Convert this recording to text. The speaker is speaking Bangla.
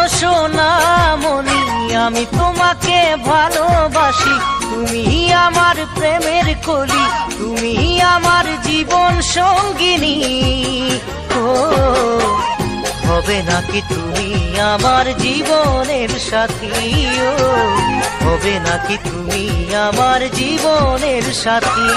সোনামণি, আমি তোমাকে ভালোবাসি, তুমি আমার প্রেমের কলি, তুমি আমার জীবন সঙ্গিনী। ও হবে নাকি তুমি আমার জীবনের সাথী? ও হবে নাকি তুমি আমার জীবনের সাথী?